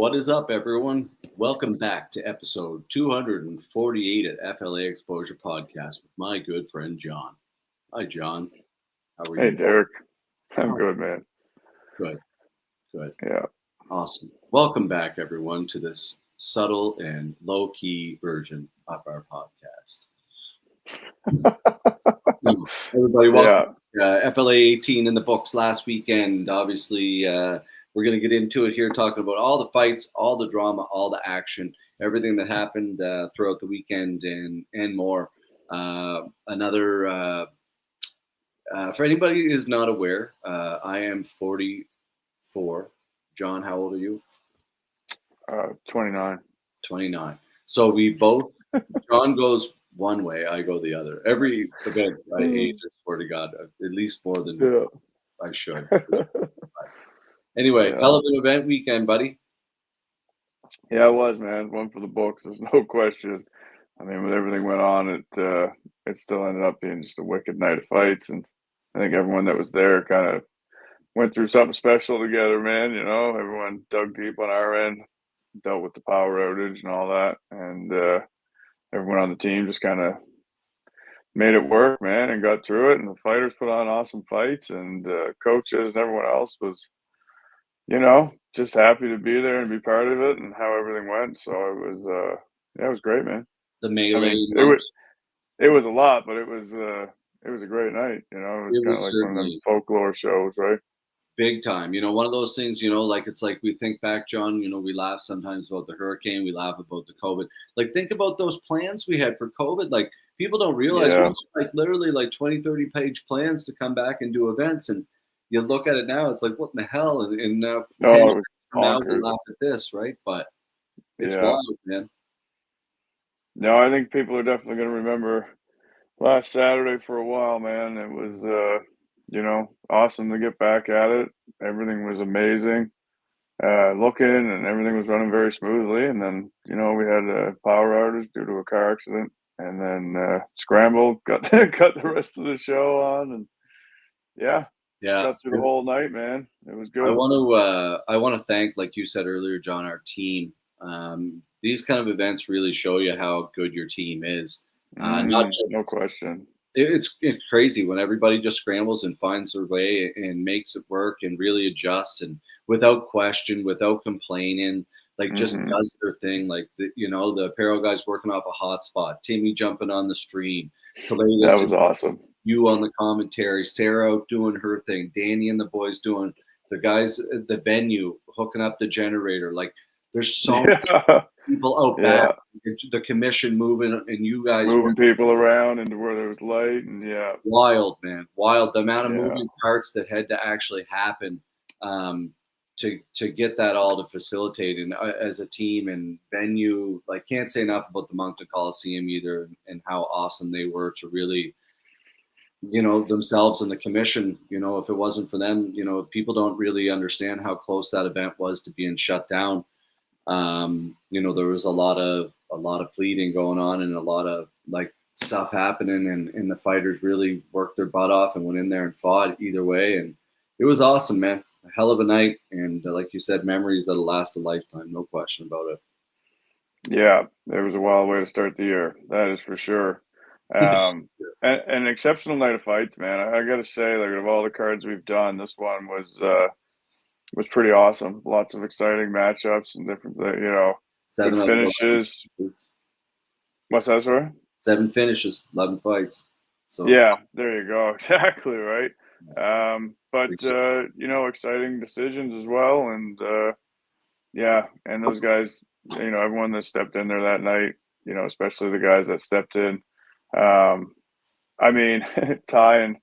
What is up, everyone? Welcome back to episode 248 at FLA Exposure Podcast with my good friend John. Hi, John. How are Hey, you? Derek. I'm Oh, good, man. good. Yeah. Awesome. Welcome back, everyone, to this subtle and low-key version of our podcast. Everybody, welcome. FLA 18 in the books last weekend. Obviously, we're going to get into it here, talking about all the fights, all the drama, all the action, everything that happened throughout the weekend, and more. For anybody who is not aware, I am 44. John, how old are you? 29. 29. So we both, John goes one way, I go the other. Every event I age, I swear to God, at least more than Yeah. I should. Anyway, Yeah. hell of an event weekend, buddy. Yeah, it was, man. One for the books. There's no question. I mean, with everything went on, it still ended up being just a wicked night of fights, and I think everyone that was there kind of went through something special together, man. You know, everyone dug deep on our end, dealt with the power outage and all that, and everyone on the team just kind of made it work, man, and got through it. And the fighters put on awesome fights, and coaches and everyone else was, just happy to be there and be part of it and how everything went. So it was great, man. The I melee mean, lunch. it was a lot, but it was a great night. You know, it was kind of like one of them folklore shows, right? Big time. One of those things, like it's like we think back, John, we laugh sometimes about the hurricane, we laugh about the COVID. Like, think about those plans we had for COVID. Like, people don't realize we had, like, literally like 20, 30 page plans to come back and do events. And you look at it now, it's like, what in the hell? And 10 years from now, we'll laugh at this, right? But it's wild, man. No, I think people are definitely going to remember last Saturday for a while, man. It was, awesome to get back at it. Everything was amazing. Looking and everything was running very smoothly. And then, we had a power outage due to a car accident, and then scrambled, got the rest of the show on, and got through the whole night, man. It was good. I want to thank, like you said earlier, John, our team. These kind of events really show you how good your team is. No question. It's crazy when everybody just scrambles and finds their way and makes it work and really adjusts, and without question, without complaining, like just does their thing. Like the apparel guys working off a hot spot, Timmy jumping on the stream, that was awesome. You on the commentary, Sarah out doing her thing, Danny and the boys doing, the guys at the venue hooking up the generator. Like, there's so many people out back, the commission moving, and you guys moving people around into where there was light, and wild, man, wild. The amount of moving parts that had to actually happen to get that all to facilitate, and as a team and venue, like, can't say enough about the Moncton Coliseum either, and how awesome they were to really, themselves and the commission. If it wasn't for them, people don't really understand how close that event was to being shut down. There was a lot of pleading going on and a lot of like stuff happening, and the fighters really worked their butt off and went in there and fought either way. And it was awesome, man. A hell of a night. And like you said, memories that'll last a lifetime. No question about it. Yeah, it was a wild way to start the year. That is for sure. An exceptional night of fights, man. I got to say, like, of all the cards we've done, this one was pretty awesome. Lots of exciting matchups and different, good finishes. What's that, sorry? 7 finishes, 11 fighs. So yeah, there you go. Exactly right. But exciting decisions as well, and and those guys, everyone that stepped in there that night, especially the guys that stepped in. I mean, Ty and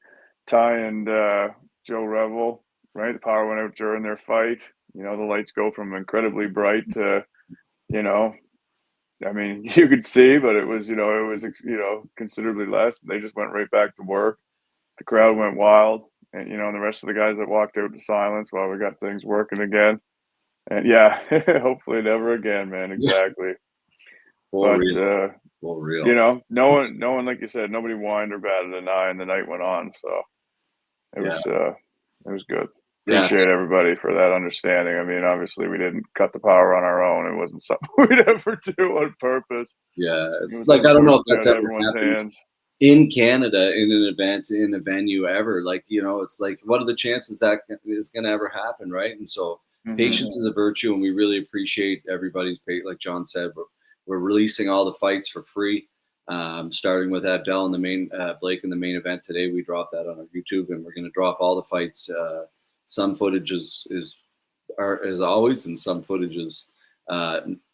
Joe Revel, right? The power went out during their fight. The lights go from incredibly bright to, I mean, you could see, but it was considerably less. They just went right back to work. The crowd went wild, and and the rest of the guys that walked out to silence while we got things working again. And hopefully never again, man. Exactly. For real. No one, like you said, nobody whined or batted an eye, and the night went on. So it was good. Yeah. appreciate everybody for that understanding. I mean, obviously, we didn't cut the power on our own. It wasn't something we'd ever do on purpose. Yeah. It It's was like, I don't know if unfortunately that's out of ever everyone's happened hands. in Canada in an event, in a venue ever. Like, it's like, what are the chances that is going to ever happen, right? And so patience is a virtue, and we really appreciate everybody's like John said. We're releasing all the fights for free, starting with Abdel in the main, Blake in the main event today. We dropped that on our YouTube, and we're going to drop all the fights. Some footage is as always, and some footage is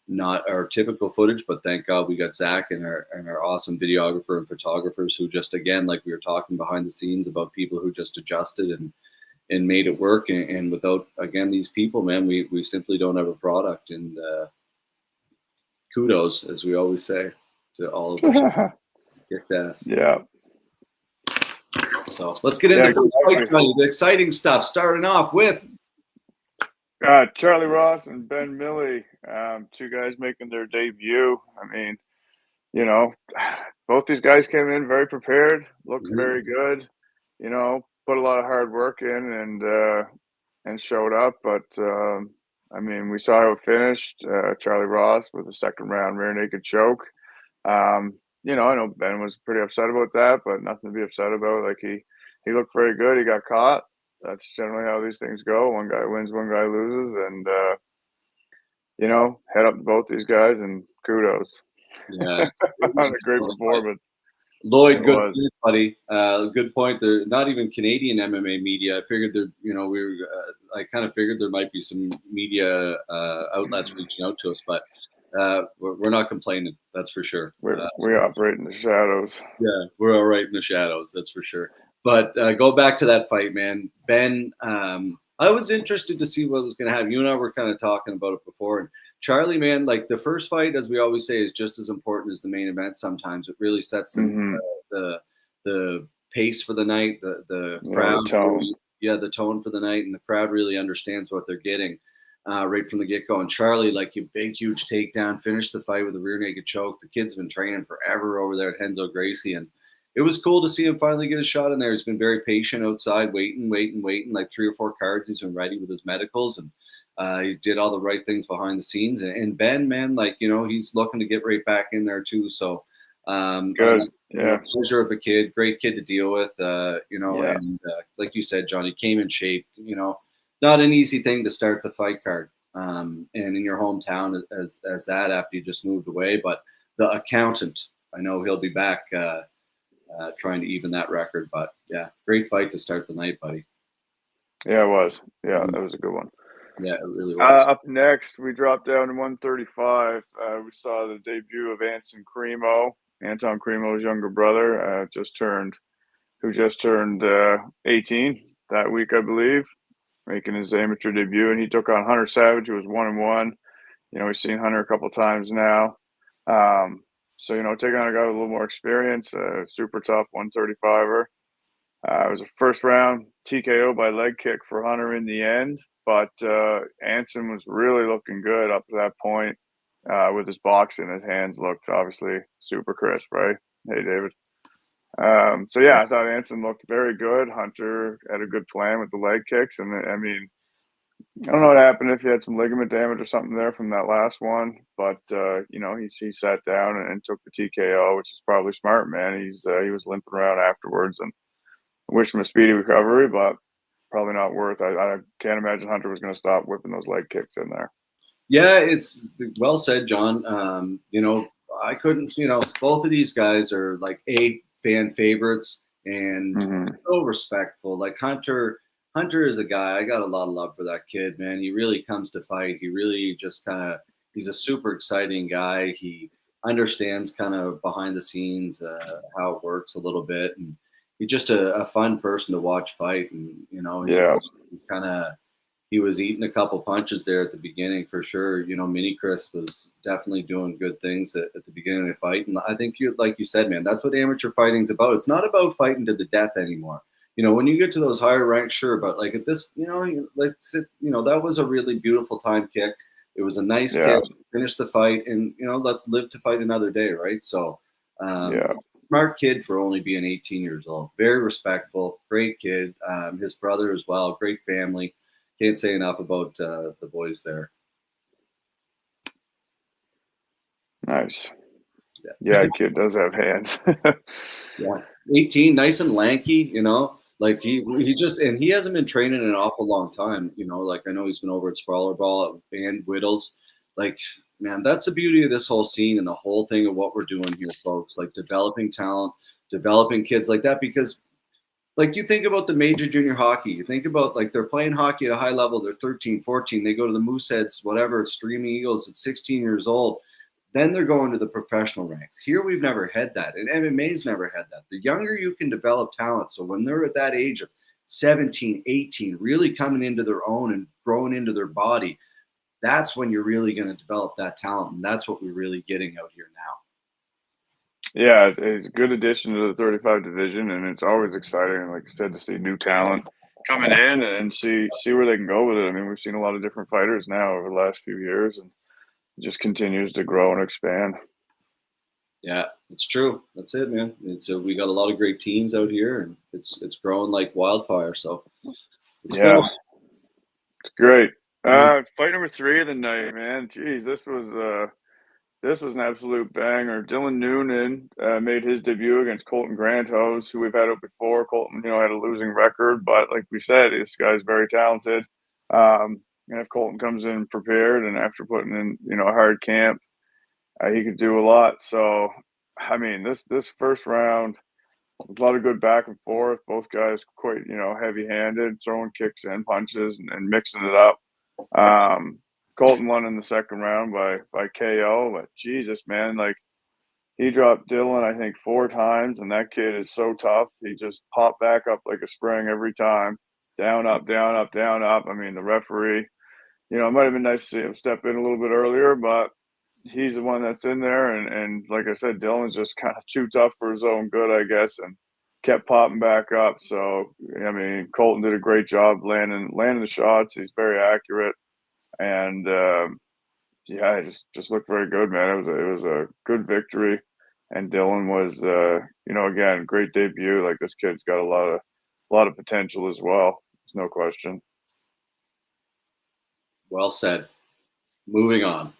not our typical footage, but thank God we got Zach and our awesome videographer and photographers who just, again, like we were talking behind the scenes about people who just adjusted and made it work. And without, again, these people, man, we simply don't have a product. And kudos, as we always say, to all of us. Kicked ass. Yeah. So let's get into the exciting stuff. Starting off with Charlie Ross and Ben Milley, two guys making their debut. I mean, both these guys came in very prepared, looked very good, put a lot of hard work in and showed up. But, I mean, we saw how it finished. Charlie Ross with a second round rear naked choke. I know Ben was pretty upset about that, but nothing to be upset about. Like he looked very good. He got caught. That's generally how these things go. One guy wins, one guy loses, and head up to both these guys and kudos. Yeah, on a great performance. Lloyd, good point, buddy. Good point. They're not even Canadian MMA media. I figured I kind of figured there might be some media outlets reaching out to us, but we're not complaining. That's for sure. We operate in the shadows. Yeah, we're all right in the shadows. That's for sure. But go back to that fight, man. Ben, I was interested to see what was going to happen. You and I were kind of talking about it before. And Charlie, man, like the first fight, as we always say, is just as important as the main event. Sometimes it really sets the pace for the night. The crowd, the tone. The tone for the night, and the crowd really understands what they're getting right from the get go. And Charlie, like you, big huge takedown, finished the fight with a rear naked choke. The kid's been training forever over there at Henzo Gracie, and it was cool to see him finally get a shot in there. He's been very patient outside, waiting, like 3 or 4 cards. He's been ready with his medicals, and he did all the right things behind the scenes. And Ben, man, like, he's looking to get right back in there too. So, good. Pleasure of a kid, great kid to deal with, and like you said, John, he came in shape, not an easy thing to start the fight card. And in your hometown as that after you just moved away, but the accountant, I know he'll be back, trying to even that record. But yeah, great fight to start the night, buddy. Yeah, it was. Yeah, that was a good one. Yeah, it really was. Up next, we dropped down to 135. We saw the debut of Anton Cremo's younger brother, who just turned 18 that week, I believe, making his amateur debut, and he took on Hunter Savage, who was 1-1. We've seen Hunter a couple times now. So, taking on a guy with a little more experience, super tough 135er. It was a first round TKO by leg kick for Hunter in the end, but Anson was really looking good up to that point with his boxing. His hands looked obviously super crisp, right? Hey, David. So, yeah, I thought Anson looked very good. Hunter had a good plan with the leg kicks, and I mean, I don't know what happened if he had some ligament damage or something there from that last one, but he sat down and took the TKO, which is probably smart, man. He was limping around afterwards, and I wish him a speedy recovery, but probably not worth. I can't imagine Hunter was going to stop whipping those leg kicks in there. Yeah, it's well said, John. I couldn't. Both of these guys are like fan favorites and so respectful. Like Hunter is a guy, I got a lot of love for that kid, man. He really comes to fight. He really just he's a super exciting guy. He understands kind of behind the scenes how it works a little bit. And he's just a fun person to watch fight. And, he was eating a couple punches there at the beginning for sure. Mini Chris was definitely doing good things at the beginning of the fight. And I think like you said, man, that's what amateur fighting's about. It's not about fighting to the death anymore. When you get to those higher ranks, sure, but like at this, that was a really beautiful time kick. It was a nice kick, finish the fight, and let's live to fight another day, right? So, smart kid for only being 18 years old. Very respectful, great kid. His brother as well, great family. can't say enough about the boys there. Nice. Yeah, kid does have hands. Yeah, 18, nice and lanky, you know. Like he just and he hasn't been training in an awful long time, you know. Like I know he's been over at Sprawler Ball and Whittles. Like, man, that's the beauty of this whole scene and the whole thing of what we're doing here, folks. Like developing talent, developing kids like that. Because like you think about the major junior hockey, you think about like they're playing hockey at a high level, they're 13, 14, they go to the Mooseheads, whatever, Streaming Eagles at 16 years old. Then they're going to the professional ranks. Here we've never had that, and MMA's never had that. The younger you can develop talent, so when they're at that age of 17, 18, really coming into their own and growing into their body, that's when you're really going to develop that talent, and that's what we're really getting out here now. Yeah, it's a good addition to the 35 division, and it's always exciting, like I said, to see new talent coming in and see where they can go with it. I mean, we've seen a lot of different fighters now over the last few years, and it just continues to grow and expand. Yeah, it's true. That's it, man. It's we got a lot of great teams out here, and it's growing like wildfire. So let's go. It's great. Fight number 3 of the night, man. Jeez, this was an absolute banger. Dylan Noonan made his debut against Colton Grantos, who we've had out before. Colton, had a losing record, but like we said, this guy's very talented. And if Colton comes in prepared and after putting in, a hard camp, he could do a lot. So, I mean, this first round, a lot of good back and forth. Both guys quite, heavy-handed, throwing kicks and punches and mixing it up. Colton won in the second round by KO, but Jesus, man, like he dropped Dylan, I think 4 times, and that kid is so tough. He just popped back up like a spring every time. Down, up, down, up, down, up. I mean, the referee, it might have been nice to see him step in a little bit earlier, but he's the one that's in there. And like I said, Dylan's just kind of too tough for his own good, I guess, and kept popping back up. So, I mean, Colton did a great job landing the shots. He's very accurate. And it just looked very good, man. It was a good victory, and Dylan was, again, great debut. Like this kid's got a lot of potential as well. There's no question. Well said. Moving on.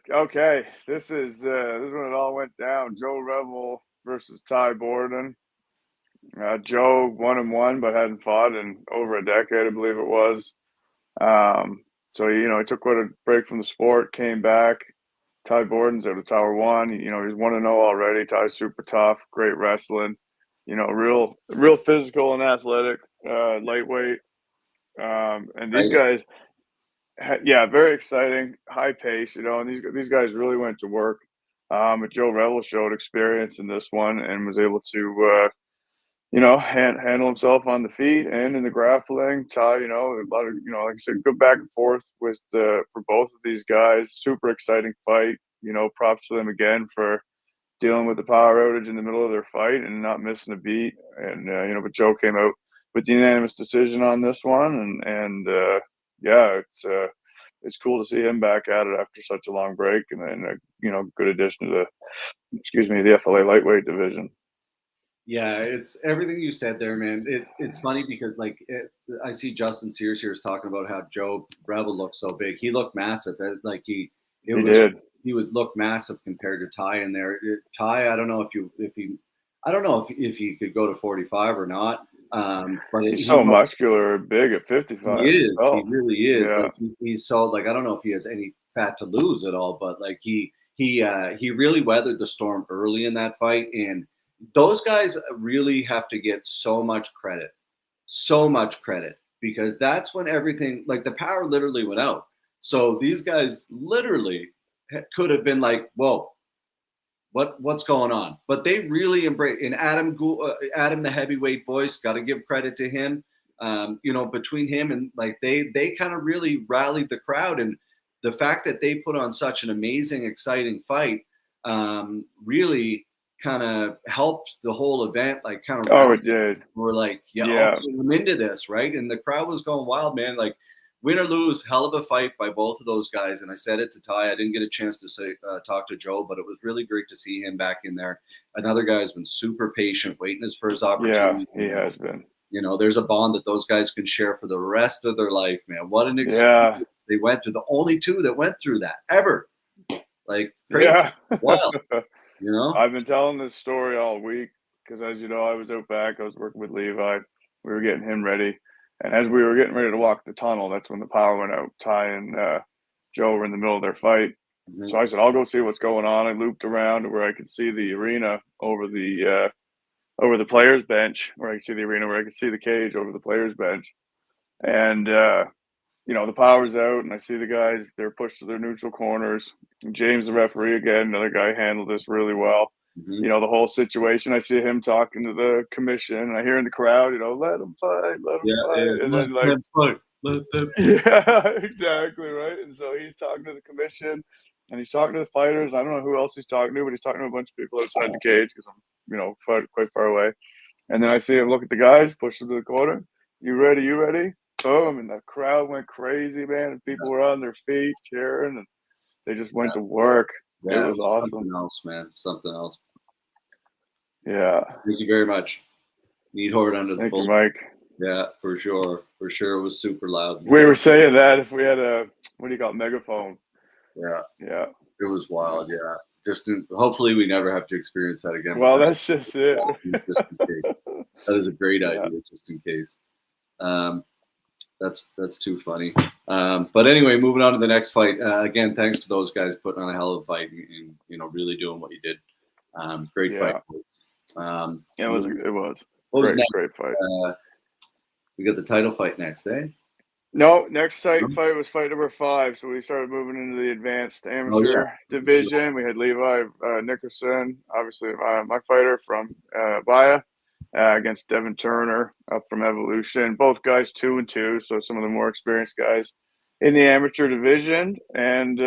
Okay, this is when it all went down. Joe Rebel versus Ty Borden. Joe 1-1, but hadn't fought in over a decade, I believe it was. So he took quite a break from the sport, came back. Ty Borden's out of Tower 1. He's 1-0 already. Ty's super tough, great wrestling. Real physical and athletic, lightweight. And these guys, very exciting, high pace. And these guys really went to work. But Joe Rebel showed experience in this one and was able to handle himself on the feet and in the grappling. Ty, a lot of, like I said, good back and forth with for both of these guys. Super exciting fight. Props to them again for dealing with the power outage in the middle of their fight and not missing a beat. And but Joe came out with the unanimous decision on this one, and it's cool to see him back at it after such a long break, and a good addition to the FLA lightweight division. Yeah, it's everything you said there, man. It's funny because I see Justin Sears here is talking about how Joe Rebel looked so big. He looked massive. Like he would look massive compared to Ty in there. Ty, I don't know if he could go to 45 or not. But he's so muscular, big at 55. He is. Oh, he really is. Yeah. Like he's so I don't know if he has any fat to lose at all, but like he really weathered the storm early in that fight. And those guys really have to get so much credit, because that's when everything, like the power literally went out. So these guys literally could have been like, whoa, what's going on? But they really embrace. And Adam, the heavyweight voice, got to give credit to him. Between him and like they kind of really rallied the crowd, and the fact that they put on such an amazing, exciting fight really kind of helped the whole event. Like kind of. Oh, it did. We're like, yeah. I'm into this, right? And the crowd was going wild, man. Like win or lose, hell of a fight by both of those guys. And I said it to Ty. I didn't get a chance to say talk to Joe, but it was really great to see him back in there. Another guy has been super patient, waiting for his opportunity. Yeah, he has been. You know, there's a bond that those guys can share for the rest of their life, man. What an experience they went through. The only two that went through that ever. Like crazy, wild. You know, I've been telling this story all week because, as you know, I was out back. I was working with Levi. We were getting him ready, and as we were getting ready to walk the tunnel, that's when the power went out. Ty and Joe were in the middle of their fight. Mm-hmm. So I said, "I'll go see what's going on." I looped around to where I could see the arena over the players' bench, where I could see the arena, where I could see the cage over the players' bench, and you know, the power's out, and I see the guys, they're pushed to their neutral corners. And James, the referee, again, another guy, handled this really well. Mm-hmm. You know, the whole situation, I see him talking to the commission, and I hear in the crowd, you know, let him fight, let him fight. Yeah, and then, like, fight. Let them. Yeah, exactly, right? And so he's talking to the commission, and he's talking to the fighters. I don't know who else he's talking to, but he's talking to a bunch of people outside the cage because I'm, you know, quite far away. And then I see him look at the guys, push them to the corner. You ready? You ready? Boom, and the crowd went crazy, man, and people were on their feet cheering, and they just went to work. Yeah, it was awesome. Something else, man. Something else. Yeah. Thank you very much. Need Horde under the Thank bull. you, Mike. Yeah, for sure. For sure, it was super loud. We were saying that if we had a, what do you call it, megaphone. Yeah. Yeah. It was wild, yeah. Hopefully we never have to experience that again. Well, that's just it. Just in case. That is a great idea, just in case. That's too funny. But anyway, moving on to the next fight. Again, thanks to those guys putting on a hell of a fight and you know, really doing what you did. Great fight. It was. Great fight. We got the title fight next, eh? No, next fight was fight number 5. So we started moving into the advanced amateur division. We had Levi Nickerson, obviously my fighter from Via, against Devin Turner up from Evolution. Both guys 2-2, so some of the more experienced guys in the amateur division. And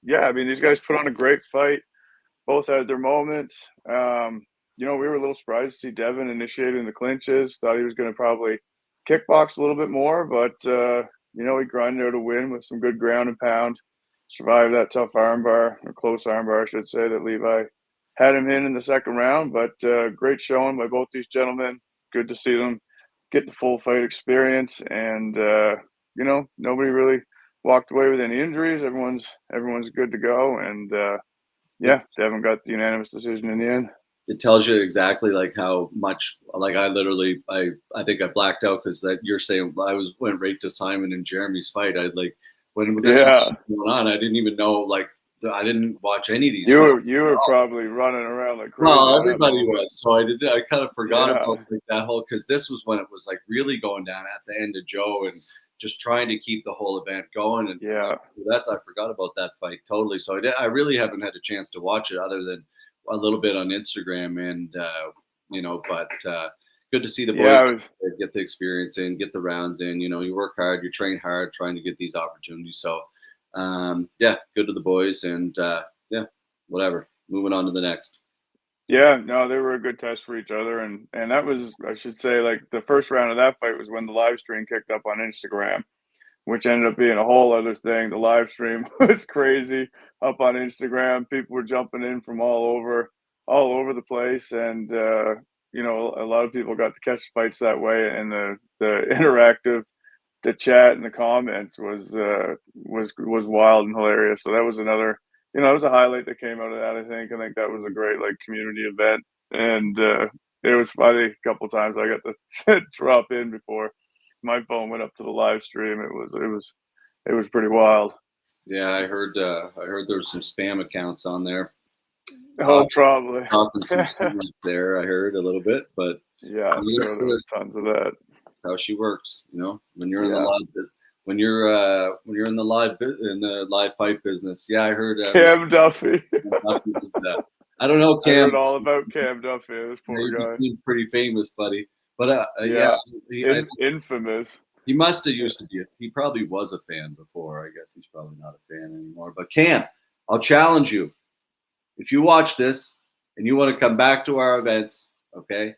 yeah, I mean, these guys put on a great fight. Both had their moments. You know, we were a little surprised to see Devin initiating the clinches. Thought he was going to probably kickbox a little bit more, but you know, he grinded out a win with some good ground and pound. Survived that tough armbar, or close armbar, I should say, that Levi had him in the second round. But great showing by both these gentlemen. Good to see them get the full fight experience, and you know, nobody really walked away with any injuries. Everyone's good to go, and yeah, Devin got the unanimous decision in the end. It tells you exactly like how much, like I think I blacked out because that you're saying went right to Simon and Jeremy's fight. I like when this was going on, I didn't even know, like I didn't watch any of these. You were probably running around like crazy. Well, everybody was, so I kind of forgot about like that whole, because this was when it was like really going down at the end of Joe and just trying to keep the whole event going. And I forgot about that fight totally. So I really haven't had a chance to watch it other than a little bit on Instagram, and you know, but good to see the boys get the experience in, get the rounds in. You know, you work hard, you train hard, trying to get these opportunities. So yeah, good to the boys, and yeah, whatever. Moving on to the next. Yeah, no, they were a good test for each other, and that was, I should say, like the first round of that fight was when the live stream kicked up on Instagram, which ended up being a whole other thing. The live stream was crazy up on Instagram. People were jumping in from all over the place, and you know, a lot of people got to catch fights that way. And the interactive, the chat and the comments was wild and hilarious. So that was another, you know, it was a highlight that came out of that. I think that was a great like community event, and it was funny. A couple of times I got to drop in before my phone went up to the live stream. It was pretty wild. Yeah, I heard there was some spam accounts on there. Oh, probably talking some stuff there. I heard a little bit, but yeah, there was tons of that. How she works, you know, when you're in the live, when you're in the live fight business. Yeah, I heard Cam Duffy. I don't know, Cam. I heard all about Cam Duffy. This poor guy. He's pretty famous, buddy. But yeah, infamous. He must have used to be. He probably was a fan before. I guess he's probably not a fan anymore. But Cam, I'll challenge you. If you watch this and you want to come back to our events, okay,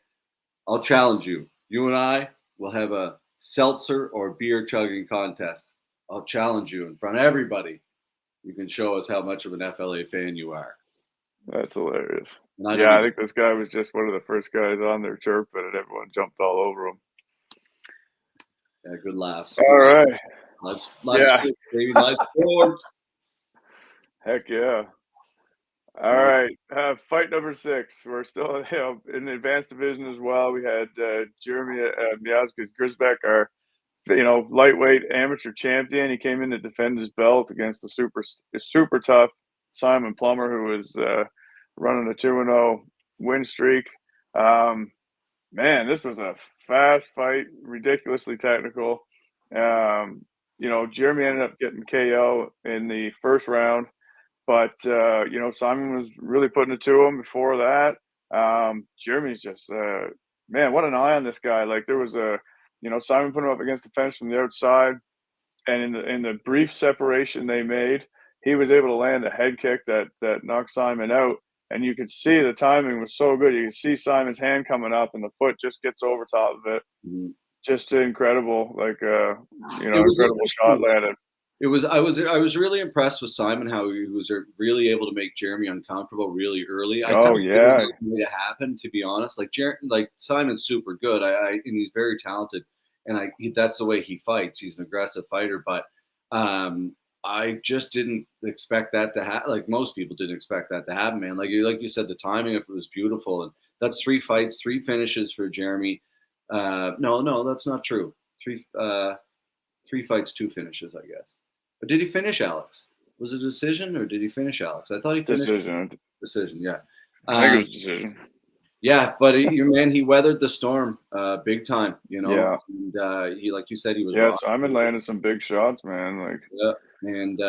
I'll challenge you. You and I will have a seltzer or beer chugging contest. I'll challenge you in front of everybody. You can show us how much of an FLA fan you are. That's hilarious. And I don't Yeah, I even, think this guy was just one of the first guys on there chirping, and everyone jumped all over him. yeah, good laughs. All right. Live Yeah. sports, baby. Live sports. Heck yeah. All right. Fight number 6. We're still in the advanced division as well. We had Jeremy Miazga Grisbeck, our lightweight amateur champion. He came in to defend his belt against the super tough Simon Plummer, who was running a 2-0 win streak. Man, this was a fast fight, ridiculously technical. Jeremy ended up getting KO in the first round, but Simon was really putting it to him before that. Jeremy's just man, what an eye on this guy. Like there was Simon put him up against the fence from the outside, and in the brief separation they made, he was able to land a head kick that knocked Simon out. And you could see the timing was so good. You could see Simon's hand coming up, and the foot just gets over top of it. Mm-hmm. Just incredible, incredible shot interesting. landed. I was really impressed with Simon, how he was really able to make Jeremy uncomfortable really early. I kind of figured that made it happen, to be honest. Like Simon's super good. And he's very talented, and that's the way he fights. He's an aggressive fighter, but I just didn't expect that to happen. Like most people didn't expect that to happen, man. Like you said, the timing of it was beautiful, and that's 3 fights, 3 finishes for Jeremy. No, that's not true. 3 fights, 2 finishes, I guess. But did he finish Alex? Was it a decision, or did he finish Alex? I thought he finished decision. Yeah, I think it was decision. Yeah, but he weathered the storm big time. Yeah. And he, like you said, he was. Yeah, Simon landed some big shots, man. Like yeah, and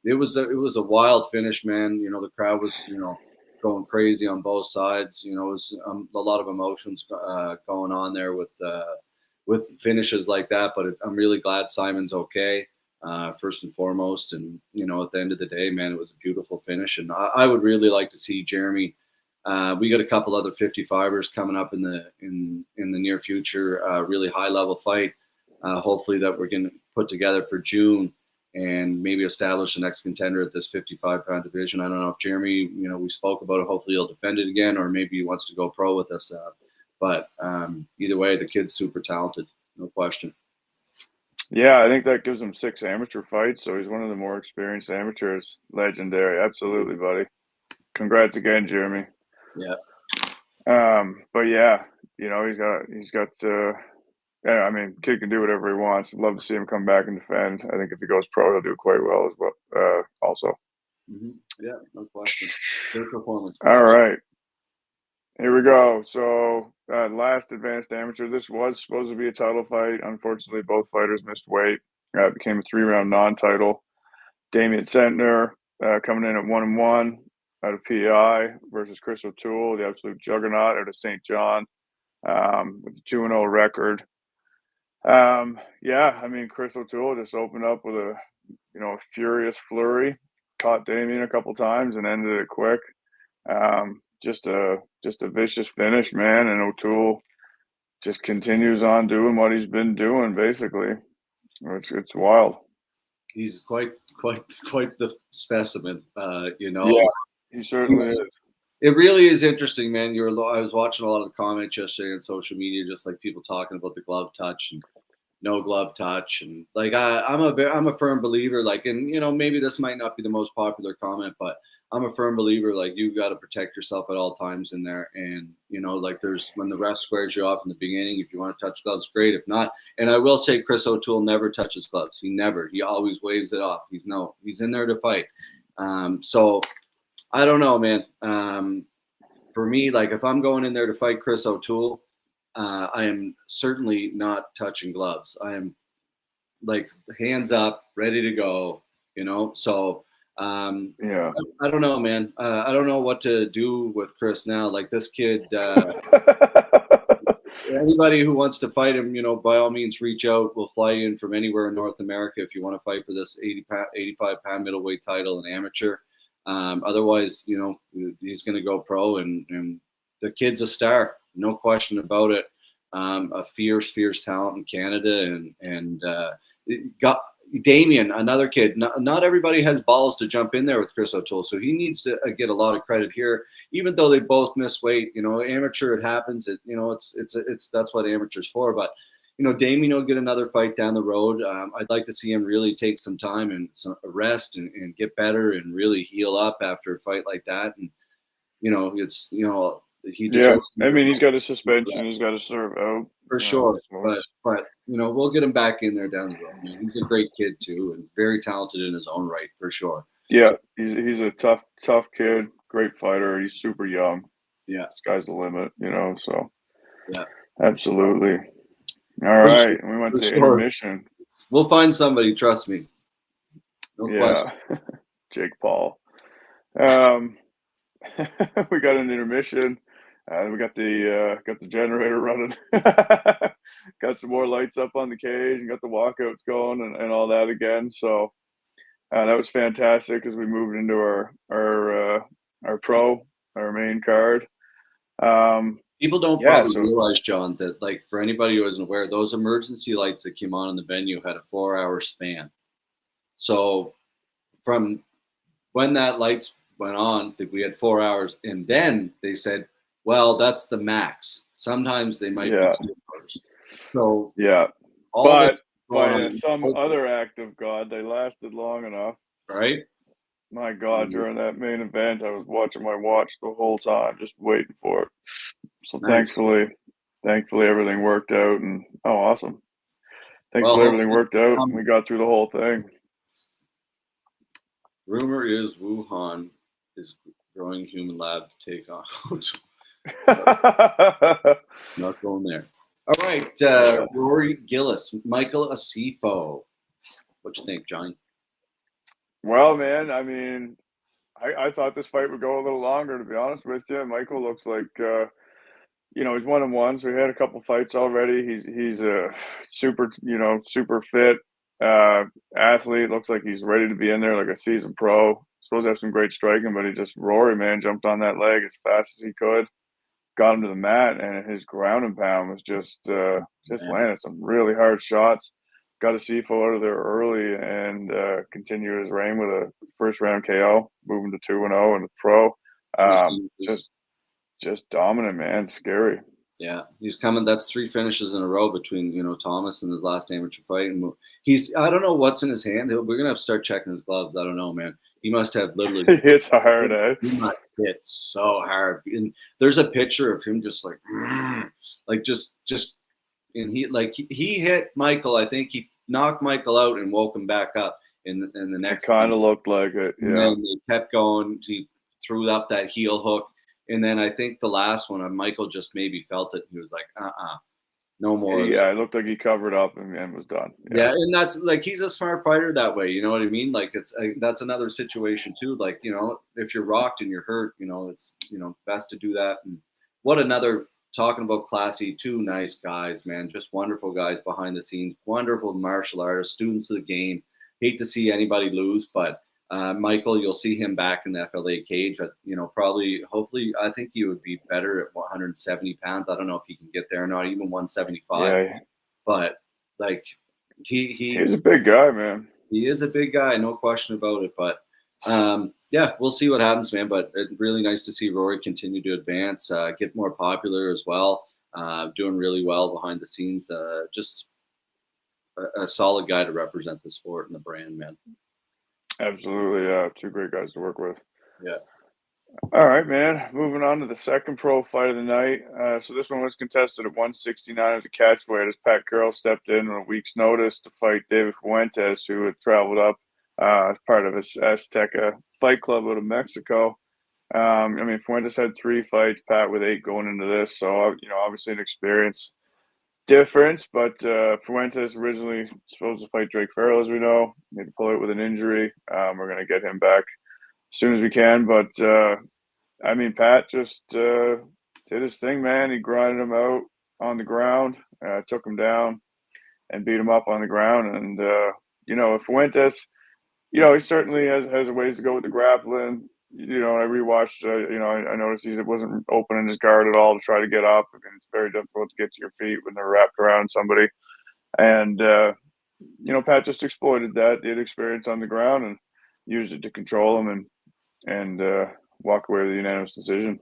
it was a wild finish, man. The crowd was going crazy on both sides. It was a lot of emotions going on there with finishes like that. But I'm really glad Simon's okay, first and foremost. And at the end of the day, man, it was a beautiful finish. And I would really like to see Jeremy. We got a couple other 55ers coming up in the near future. Really high level fight. Hopefully that we're going to put together for June, and maybe establish the next contender at this 55-pound division. I don't know if Jeremy, we spoke about it. Hopefully he'll defend it again, or maybe he wants to go pro with us. But either way, the kid's super talented, no question. Yeah, I think that gives him 6 amateur fights, so he's one of the more experienced amateurs. Legendary, absolutely, buddy. Congrats again, Jeremy. Yeah. But yeah, he's got. Yeah, I mean, kid can do whatever he wants. I'd love to see him come back and defend. I think if he goes pro, he'll do quite well as well. Also. Mm-hmm. Yeah, no question. Good performance. All right. Here we go. So last advanced amateur. This was supposed to be a title fight. Unfortunately, both fighters missed weight. It became a 3-round non-title. Damian Sentner coming in at 1-1 out of PEI versus Chris O'Toole, the absolute juggernaut out of St. John, with a 2-0 record. Yeah, I mean, Chris O'Toole just opened up with a furious flurry, caught Damian a couple times and ended it quick. Just a vicious finish, man. And O'Toole just continues on doing what he's been doing, basically. It's wild. He's quite the specimen, Yeah, he certainly is. It really is interesting, man. I was watching a lot of the comments yesterday on social media, just like people talking about the glove touch and no glove touch, and like I'm a firm believer. Like, and maybe this might not be the most popular comment, but I'm a firm believer. Like, you've got to protect yourself at all times in there, and like there's when the ref squares you off in the beginning. If you want to touch gloves, great. If not, and I will say, Chris O'Toole never touches gloves. He always waves it off. He's in there to fight. So. I don't know, man. For me, like if I'm going in there to fight Chris O'Toole, I am certainly not touching gloves. I am like hands up, ready to go, So yeah, I don't know, man. I don't know what to do with Chris now. Like this kid, anybody who wants to fight him, by all means, reach out. We'll fly you in from anywhere in North America if you want to fight for this 85-pound middleweight title in amateur. Otherwise, he's going to go pro, and the kid's a star, no question about it. A fierce talent in Canada, and Damien, another kid. Not everybody has balls to jump in there with Chris O'Toole, so he needs to get a lot of credit here. Even though they both miss weight, amateur, it happens. It's that's what amateur's for. But Damien will get another fight down the road. I'd like to see him really take some time and some rest and get better and really heal up after a fight like that. And he deserves. I mean, he's got a suspension. He's got to serve out For sure, so but we'll get him back in there down the road. Man. He's a great kid too, and very talented in his own right, for sure. Yeah, he's a tough kid, great fighter. He's super young. Yeah, sky's the limit, So yeah, absolutely. All right, we went to intermission. We'll find somebody. Trust me. No question. Jake Paul. We got an intermission. We got the generator running. Got some more lights up on the cage and got the walkouts going and all that again. So that was fantastic as we moved into our main card. People don't probably realize, John, that for anybody who isn't aware, those emergency lights that came on in the venue had a 4-hour span. So from when that lights went on, we had 4 hours, and then they said, well, that's the max. Sometimes they might be 2 hours. So but by some other act of God, they lasted long enough. Right? My God, during that main event, I was watching my watch the whole time, just waiting for it. So thankfully everything worked out, and awesome. Thankfully everything worked out, and we got through the whole thing. Rumor is Wuhan is growing human lab to take on. Not going there. All right, Rory Gillis, Michael Acifo. What you think, Johnny? Well, man, I mean, I thought this fight would go a little longer, to be honest with you. Michael looks like, he's 1-1, so he had a couple fights already. He's a super fit athlete. Looks like he's ready to be in there like a seasoned pro. Supposed to have some great striking, but Rory, man, jumped on that leg as fast as he could, got him to the mat, and his ground and pound was just landed some really hard shots. Got Acifo out of there early and continued his reign with a first round KO, moving to 2-0 in the pro. Just dominant, man. Scary. Yeah, he's coming. That's 3 finishes in a row between Thomas and his last amateur fight, and I don't know what's in his hand. We're gonna have to start checking his gloves. I don't know, man. He must have literally. He hits hard, eh? He must hit so hard. And there's a picture of him just and he hit Michael. I think he knocked Michael out and woke him back up in the next. It kind of looked like it. Yeah. And then they kept going. He threw up that heel hook. And then I think the last one, Michael just maybe felt it. He was like, no more. Yeah, it looked like he covered up and was done. Yeah, and that's he's a smart fighter that way. You know what I mean? That's another situation too. If you're rocked and you're hurt, it's best to do that. And what another talking about classy, 2 nice guys, man, just wonderful guys behind the scenes, wonderful martial artists, students of the game. Hate to see anybody lose, but. Michael, you'll see him back in the FLA cage. Hopefully, I think he would be better at 170 pounds. I don't know if he can get there or not, even 175. Yeah. But he's a big guy, man. He is a big guy, no question about it. But we'll see what happens, man. But it's really nice to see Rory continue to advance, get more popular as well. Doing really well behind the scenes. Just a solid guy to represent the sport and the brand, man. Absolutely, yeah. 2 great guys to work with. Yeah. All right, man. Moving on to the second pro fight of the night. So this one was contested at 169 as a catchweight as Pat Carroll stepped in on a week's notice to fight David Fuentes, who had traveled up as part of his Azteca fight club out of Mexico. Fuentes had 3 fights, Pat with 8 going into this. So, obviously an experience difference, but Fuentes originally supposed to fight Drake Farrell, as we know. He had to pull out with an injury. We're going to get him back as soon as we can. But, Pat just did his thing, man. He grinded him out on the ground, took him down, and beat him up on the ground. And, Fuentes, he certainly has a ways to go with the grappling. I rewatched, I noticed he wasn't opening his guard at all to try to get up. And it's very difficult to get to your feet when they're wrapped around somebody. And, Pat just exploited that, the experience on the ground, and used it to control him and walk away with a unanimous decision.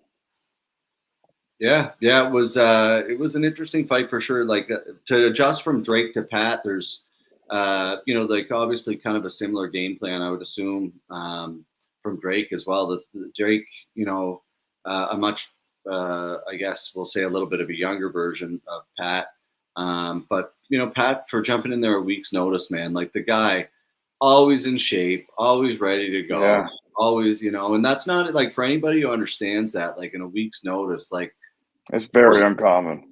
Yeah, it was an interesting fight for sure. Like to adjust from Drake to Pat, there's like obviously kind of a similar game plan, I would assume, from Drake as well. The Drake, a much I guess we'll say a little bit of a younger version of Pat. But Pat, for jumping in there a week's notice, man, like the guy always in shape, always ready to go, Yeah. always, and that's not like for anybody who understands that, like in a week's notice, like It's very uncommon.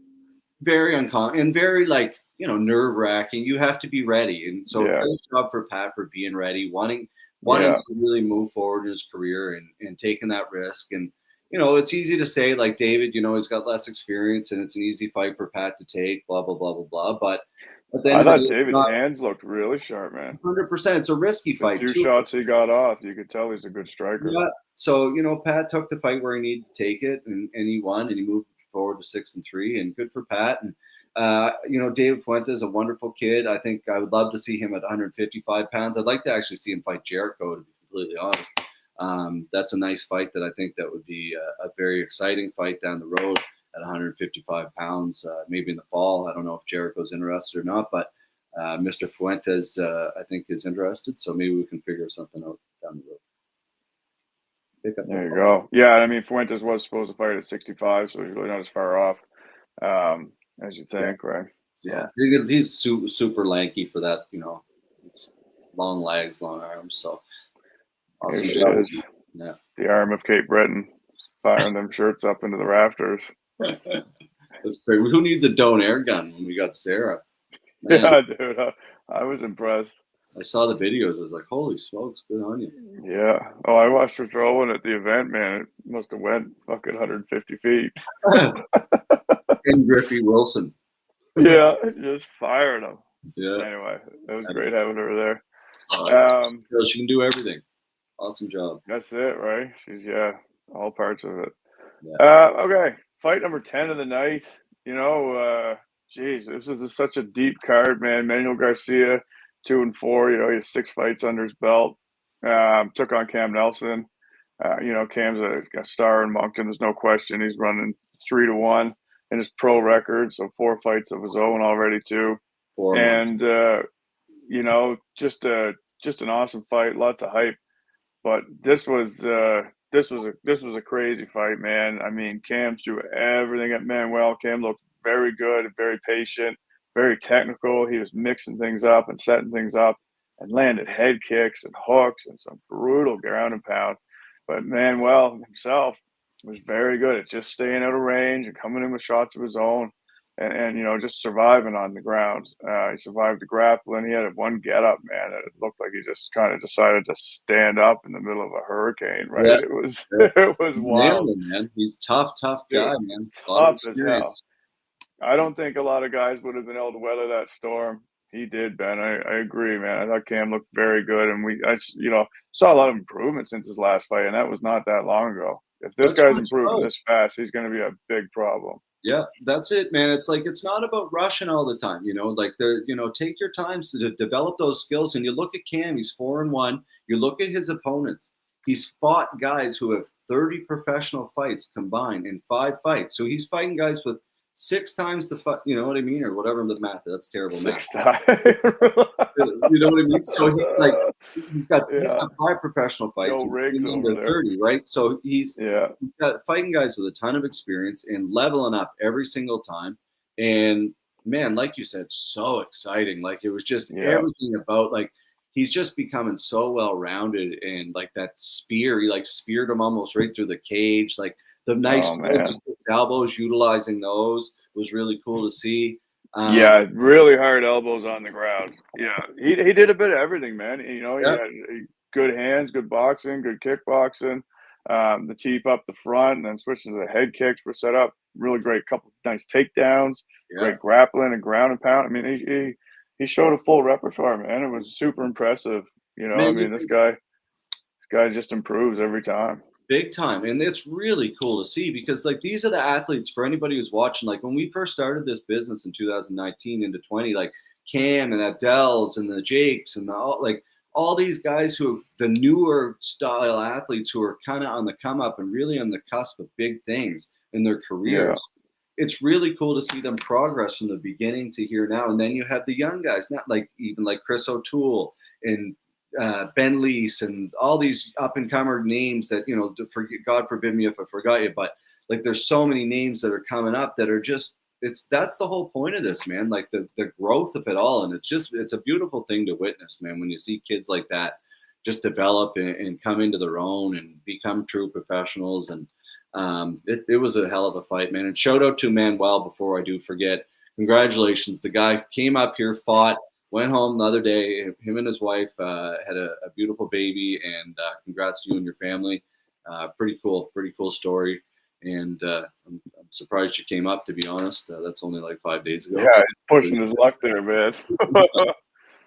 very uncommon and very like nerve wracking. You have to be ready, and so Yeah. great job for Pat for being ready, wanting Yeah. to really move forward in his career and taking that risk. And it's easy to say like David, he's got less experience and it's an easy fight for Pat to take, blah blah blah blah blah. But at the end I of the thought day, it's David's not hands looked really sharp, man. 100%. It's a risky The fight few too. shots he got off, you could tell he's a good striker. Yeah. So Pat took the fight where he needed to take it, and he won, and he moved forward to 6-3, and good for Pat. And David Fuentes, a wonderful kid. I think I would love to see him at 155 pounds. I'd like to actually see him fight Jericho, to be completely honest. That's a nice fight that I think that would be a very exciting fight down the road at 155 pounds, maybe in the fall. I don't know if Jericho's interested or not, but Mr. Fuentes, I think, is interested. So maybe we can figure something out down the road. There you go. Yeah, I mean, Fuentes was supposed to fight at 65, so he's really not as far off as you think, right? Yeah, he's super lanky for that. He's long legs, long arms. So awesome job. Yeah, the arm of Cape Breton, firing them shirts up into the rafters. That's great. Who needs a Donair gun when we got Sarah? Man. Yeah, dude, I was impressed. I saw the videos. I was like, "Holy smokes, good on you!" Yeah. Oh, I watched her throwing at the event. Man, it must have went fucking 150 feet. And Griffey Wilson. Yeah, just fired them. Yeah. Anyway, it was great having her there. She can do everything. Awesome job. That's it, right? She's all parts of it. Yeah. Okay, fight number 10 of the night. Geez, this is such a deep card, man. Manuel Garcia, 2-4. He has 6 fights under his belt. Took on Cam Nelson. Cam's a star in Moncton. There's no question. He's running 3-1 in his pro record, so 4 fights of his own already too. 4 months. And just an awesome fight. Lots of hype. But this was a crazy fight, man. I mean, Cam threw everything at Manuel. Cam looked very good, very patient, very technical. He was mixing things up and setting things up and landed head kicks and hooks and some brutal ground and pound. But Manuel himself was very good at just staying out of range and coming in with shots of his own and just surviving on the ground. He survived the grappling. He had one get up, man. It looked like he just kind of decided to stand up in the middle of a hurricane, right? Yeah. It was wild. Man. He's tough guy, man. Tough as hell. I don't think a lot of guys would have been able to weather that storm. He did, Ben. I agree, man. I thought Cam looked very good, and I saw a lot of improvement since his last fight, and that was not that long ago. If this guy's improving this fast, he's going to be a big problem. Yeah, that's it, man. It's like it's not about rushing all the time, take your time to develop those skills. And you look at Cam, he's 4-1. You look at his opponents. He's fought guys who have 30 professional fights combined in 5 fights. So he's fighting guys with 6 times the fight, you know what I mean, or whatever the math. That's terrible math. You know what I mean? So he's got 5 professional fights. He's under 30, right? So he's got fighting guys with a ton of experience and leveling up every single time. And man, like you said, so exciting. Like it was just everything about he's just becoming so well rounded, and like that spear, he speared him almost right through the cage. Like the nice elbows, utilizing those was really cool to see. Really hard elbows on the ground. Yeah, he did a bit of everything, man. He had good hands, good boxing, good kickboxing. The teep up the front, and then switch to the head kicks for setup. Really great, couple nice takedowns. Great grappling and ground and pound. I mean, he showed a full repertoire, man. It was super impressive. This guy just improves every time. Big time. And it's really cool to see because these are the athletes for anybody who's watching. When we first started this business in 2019 into 20, Cam and Abdel's and the Jakes and all these guys who the newer style athletes who are kind of on the come up and really on the cusp of big things in their careers. It's really cool to see them progress from the beginning to here now. And then you have the young guys, not like even like Chris O'Toole and Ben Leese and all these up and comer names that, you know, God forbid me if I forgot you, but like there's so many names that are coming up that are just, that's the whole point of this, man. Like the growth of it all. And it's a beautiful thing to witness, man, when you see kids like that just develop and come into their own and become true professionals. And it was a hell of a fight, man. And shout out to Manuel before I do forget. Congratulations. The guy came up here, fought, went home the other day. Him and his wife had a beautiful baby, and congrats to you and your family. Pretty cool story. And I'm surprised you came up, to be honest. That's only like 5 days ago. Yeah, he's pushing his luck there, man.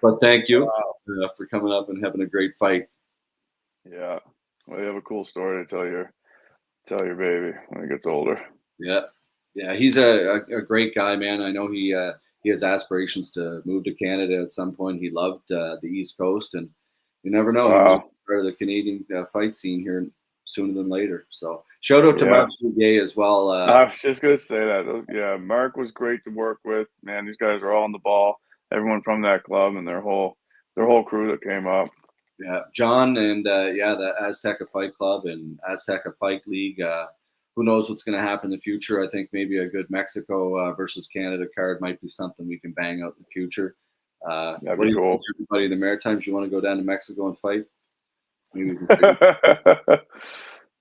But thank you for coming up and having a great fight. Yeah. Well, you have a cool story to tell your baby when he gets older. Yeah. He's a great guy, man. I know he has aspirations to move to Canada at some point. He loved the East Coast, and you never know. Wow. He might be part of the Canadian fight scene here sooner than later. So shout out to Mark Gay as well. I was just gonna say that. Yeah, Mark was great to work with. Man, these guys are all on the ball. Everyone from that club and their whole crew that came up. Yeah, John and the Azteca Fight Club and Azteca Fight League. Who knows what's going to happen in the future? I think maybe a good Mexico versus Canada card might be something we can bang out in the future. That'd be cool. Everybody in the Maritimes, you want to go down to Mexico and fight? Maybe we can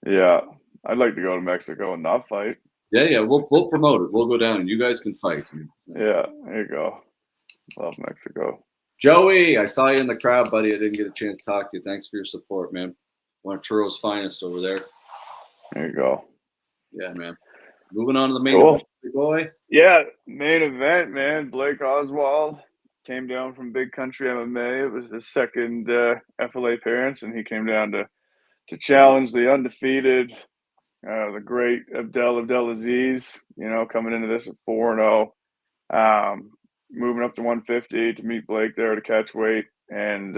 yeah, I'd like to go to Mexico and not fight. Yeah, we'll promote it. We'll go down and you guys can fight. Yeah, there you go. Love Mexico. Joey, I saw you in the crowd, buddy. I didn't get a chance to talk to you. Thanks for your support, man. One of Churro's finest over there. There you go. Yeah, man. Moving on to the main event, boy. Yeah, main event, man. Blake Oswald came down from Big Country MMA. It was his second FLA appearance, and he came down to challenge the undefeated, the great Abdelaziz. You know, coming into this at 4-0, moving up to 150 to meet Blake there to catch weight, and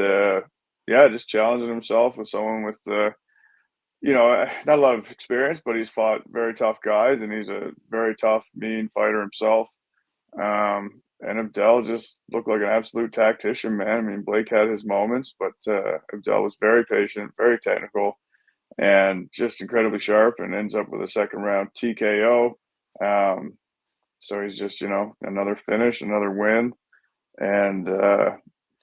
just challenging himself with someone with. Not a lot of experience, but he's fought very tough guys, and he's a very tough, mean fighter himself. And Abdel just looked like an absolute tactician, man. I mean, Blake had his moments, but Abdel was very patient, very technical, and just incredibly sharp, and ends up with a second round TKO. So he's just, another finish, another win, and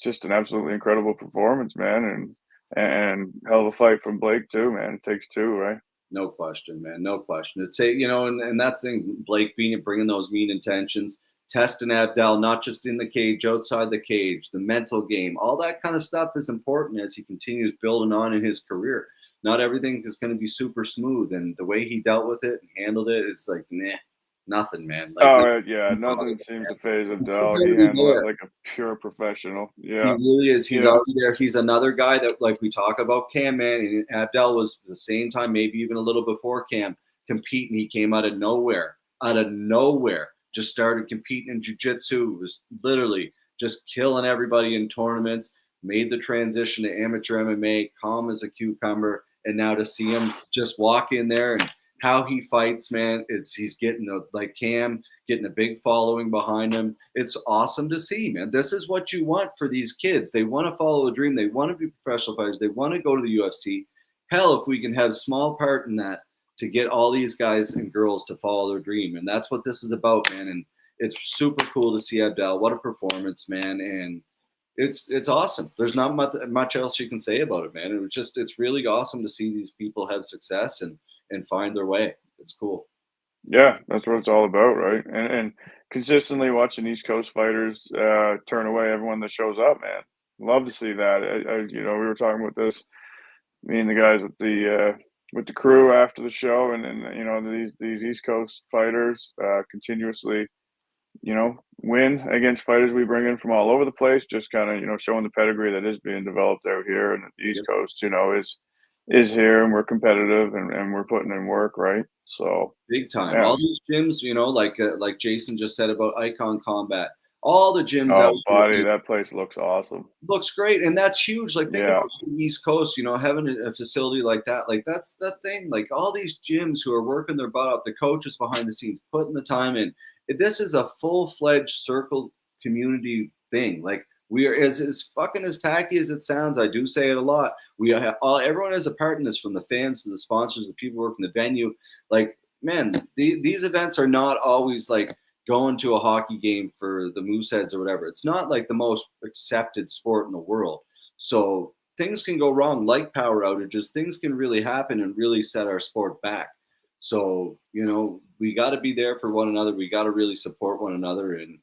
just an absolutely incredible performance, man. And hell of a fight from Blake too, man. It takes two, right? No question, man. No question. It's and that's the thing. Blake bringing those mean intentions, testing Abdel, not just in the cage, outside the cage, the mental game, all that kind of stuff is important as he continues building on in his career. Not everything is going to be super smooth, and the way he dealt with it and handled it, it's like nothing, man. Like, nothing seems to phase Abdel. He handled it like a pure professional. Yeah, he really is. He's already there. He's another guy that, like we talk about Cam, man, and Abdel was the same time, maybe even a little before Cam, competing. He came out of nowhere, just started competing in jiu-jitsu, was literally just killing everybody in tournaments, made the transition to amateur MMA, calm as a cucumber, and now to see him just walk in there and how he fights, man, he's getting like Cam, getting a big following behind him. It's awesome to see, man. This is what you want for these kids. They want to follow a dream. They want to be professional fighters. They want to go to the UFC. Hell, if we can have small part in that to get all these guys and girls to follow their dream. And that's what this is about, man. And it's super cool to see Abdel. What a performance, man. And it's awesome. There's not much else you can say about it, man. It's really awesome to see these people have success and find their way. It's cool. Yeah, that's what it's all about, right? And consistently watching East Coast fighters turn away everyone that shows up, man. Love to see that. We were talking about this, me and the guys with the crew after the show, and these East Coast fighters continuously, win against fighters we bring in from all over the place. Just kind of showing the pedigree that is being developed out here, and the East Coast, is here, and we're competitive, and we're putting in work, right? So big time. All these gyms, like Jason just said about Icon Combat, all the gyms Oh, out buddy, here. that place looks awesome. Looks great, and that's huge. Like, think Yeah. about the East Coast, having a facility like that. Like, that's the thing. Like, all these gyms who are working their butt off, the coaches behind the scenes, putting the time in. This is a full-fledged circle community thing. Like, we are as fucking as tacky as it sounds. I do say it a lot. Everyone has a part in this, from the fans to the sponsors, the people working the venue. Like, man, these events are not always like going to a hockey game for the Mooseheads or whatever. It's not like the most accepted sport in the world. So things can go wrong, like power outages. Things can really happen and really set our sport back. So, we got to be there for one another. We got to really support one another. And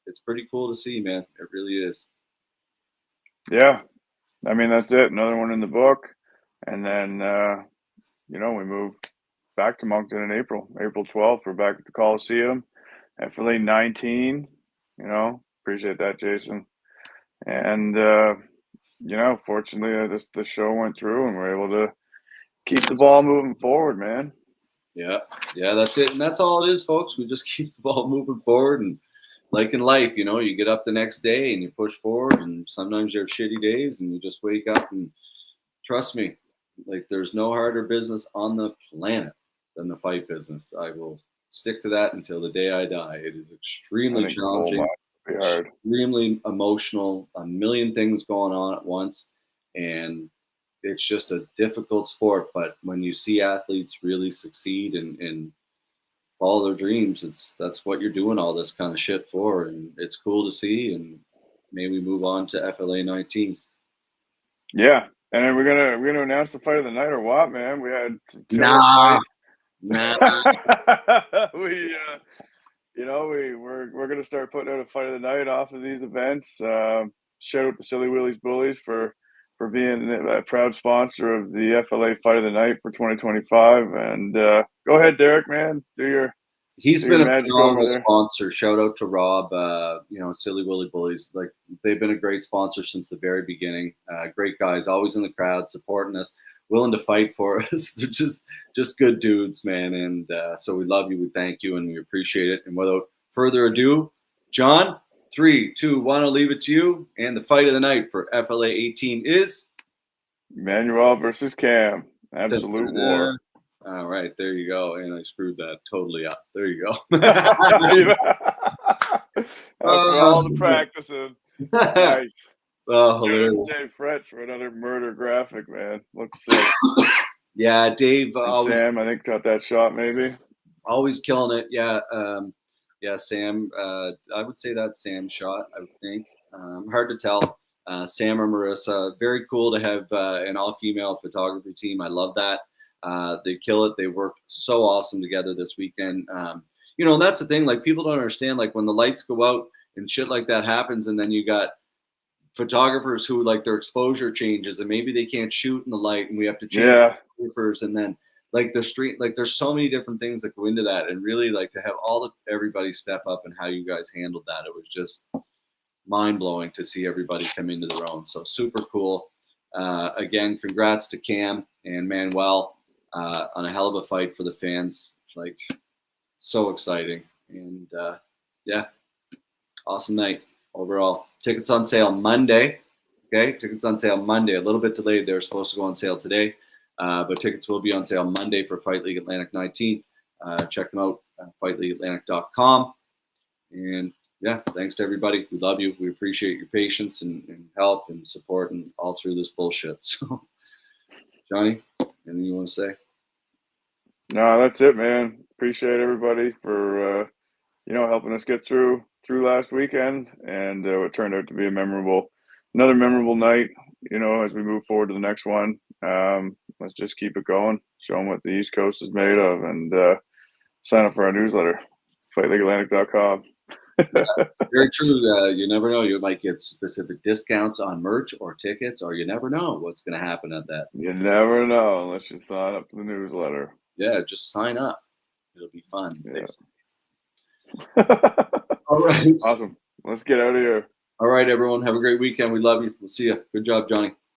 it's pretty cool to see, man. It really is. Yeah. I mean, that's it. Another one in the book. And then, we move back to Moncton in April 12th. We're back at the Coliseum. FLA 19, appreciate that, Jason. And, fortunately, the show went through and we're able to keep the ball moving forward, man. Yeah, that's it. And that's all it is, folks. We just keep the ball moving forward. And like in life, you get up the next day and you push forward. And sometimes you have shitty days and you just wake up, and trust me, like, there's no harder business on the planet than the fight business. I will stick to that until the day I die. It is extremely challenging, extremely emotional, a million things going on at once, and it's just a difficult sport. But when you see athletes really succeed and follow their dreams, that's what you're doing all this kind of shit for, and it's cool to see. And maybe we move on to FLA 19. Yeah, and then we're gonna announce the fight of the night or what, man? We had some killer fights. Nah. We're gonna start putting out a fight of the night off of these events. Shout out to Silly Willie's Bullies for being a proud sponsor of the FLA Fight of the Night for 2025. And go ahead, Derek, man, He's been a phenomenal sponsor. Shout out to Rob. Silly Willy Bullies. Like, they've been a great sponsor since the very beginning. Great guys, always in the crowd, supporting us, willing to fight for us. They're just good dudes, man. And so we love you, we thank you, and we appreciate it. And without further ado, John, 3, 2, 1, I'll leave it to you. And the fight of the night for FLA 18 is Manuel versus Cam. Absolute war. All right, there you go. And I screwed that totally up. There you go. After all the practicing. Nice. Oh, hilarious. Dave Fretz for another murder graphic, man. Looks sick. Yeah, Dave. Sam, I think, got that shot maybe. Always killing it. Yeah. Sam. I would say that's Sam's shot, I would think. Hard to tell. Sam or Marissa. Very cool to have an all-female photography team. I love that. They kill it. They work so awesome together this weekend. That's the thing. Like, people don't understand, like, when the lights go out and shit like that happens, and then you got photographers who, like, their exposure changes and maybe they can't shoot in the light, and we have to change photographers. And then, like, the street, like, there's so many different things that go into that. And really, like, to have everybody step up and how you guys handled that, it was just mind-blowing to see everybody come into their own. So super cool. Again, congrats to Cam and Manuel on a hell of a fight for the fans. Like, so exciting. And awesome night overall. Tickets on sale Monday. Okay, tickets on sale Monday. A little bit delayed. They were supposed to go on sale today, but tickets will be on sale Monday for Fight League Atlantic 19. Check them out at fightleagueatlantic.com. And yeah, thanks to everybody. We love you. We appreciate your patience and help and support and all through this bullshit. So, Johnny, anything you want to say? No, that's it, man. Appreciate everybody for helping us get through last weekend, and it turned out to be another memorable night. As we move forward to the next one, let's just keep it going, show them what the East Coast is made of, and sign up for our newsletter, fightleagueatlantic.com. Very true. You never know. You might get specific discounts on merch or tickets, or you never know what's going to happen at that. You never know unless you sign up for the newsletter. Yeah, just sign up. It'll be fun. Yeah. All right. Awesome. Let's get out of here. All right, everyone. Have a great weekend. We love you. We'll see you. Good job, Johnny.